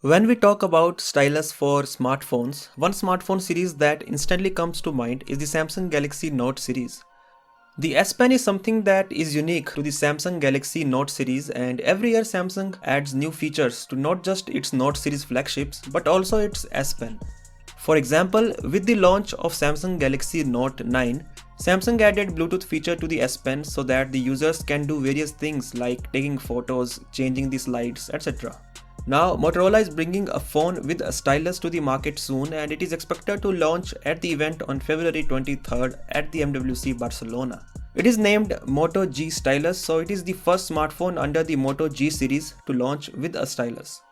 When we talk about stylus for smartphones, one smartphone series that instantly comes to mind is the Samsung Galaxy Note series. The S Pen is something that is unique to the Samsung Galaxy Note series, and every year Samsung adds new features to not just its Note series flagships but also its S Pen. For example, with the launch of Samsung Galaxy Note 9, Samsung added Bluetooth feature to the S Pen so that the users can do various things like taking photos, changing the slides, etc. Now, Motorola is bringing a phone with a stylus to the market soon, and it is expected to launch at the event on February 23rd at the MWC Barcelona. It is named Moto G Stylus, so it is the first smartphone under the Moto G series to launch with a stylus.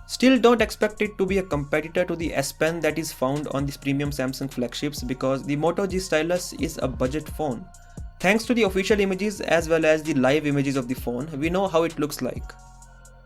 Still, don't expect it to be a competitor to the S Pen that is found on these premium Samsung flagships, because the Moto G Stylus is a budget phone. Thanks to the official images as well as the live images of the phone, we know how it looks like.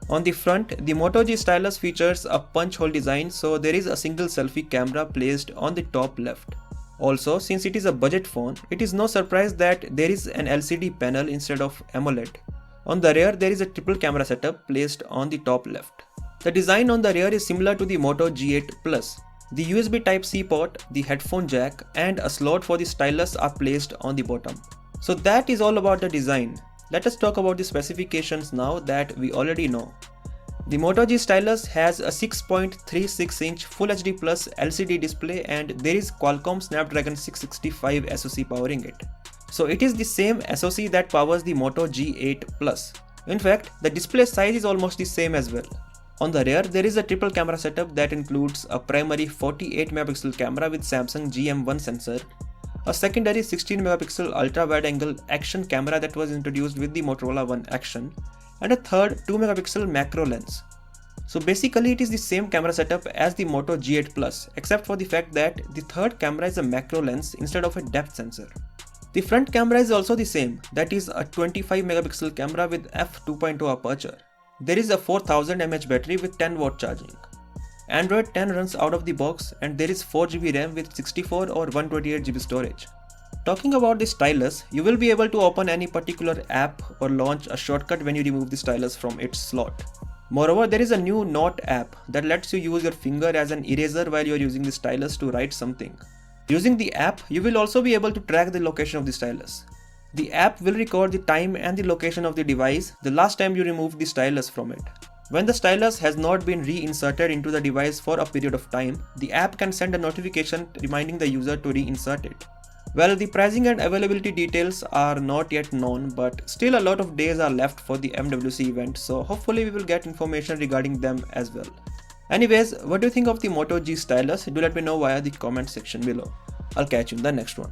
On the front, the Moto G Stylus features a punch hole design, so there is a single selfie camera placed on the top left. Also, since it is a budget phone, it is no surprise that there is an LCD panel instead of AMOLED. On the rear, there is a triple camera setup placed on the top left. The design on the rear is similar to the Moto G8 Plus. The USB Type-C port, the headphone jack, and a slot for the stylus are placed on the bottom. So that is all about the design. Let us talk about the specifications now that we already know. The Moto G Stylus has a 6.36-inch Full HD Plus LCD display, and there is Qualcomm Snapdragon 665 SoC powering it. So it is the same SoC that powers the Moto G8 Plus. In fact, the display size is almost the same as well. On the rear, there is a triple camera setup that includes a primary 48 megapixel camera with Samsung GM1 sensor, a secondary 16 megapixel ultra wide angle action camera that was introduced with the Motorola One Action, and a third 2 megapixel macro lens. So basically it is the same camera setup as the Moto G8 Plus, except for the fact that the third camera is a macro lens instead of a depth sensor. The front camera is also the same, that is a 25 megapixel camera with f2.2 aperture. There is a 4000 mAh battery with 10 watt charging. Android 10 runs out of the box, and there is 4GB RAM with 64 or 128GB storage. Talking about the stylus, you will be able to open any particular app or launch a shortcut when you remove the stylus from its slot. Moreover, there is a new Note app that lets you use your finger as an eraser while you are using the stylus to write something. Using the app, you will also be able to track the location of the stylus. The app will record the time and the location of the device the last time you removed the stylus from it. When the stylus has not been reinserted into the device for a period of time, the app can send a notification reminding the user to reinsert it. Well, the pricing and availability details are not yet known, but still a lot of days are left for the MWC event, so hopefully we will get information regarding them as well. Anyways, what do you think of the Moto G Stylus? Do let me know via the comment section below. I'll catch you in the next one.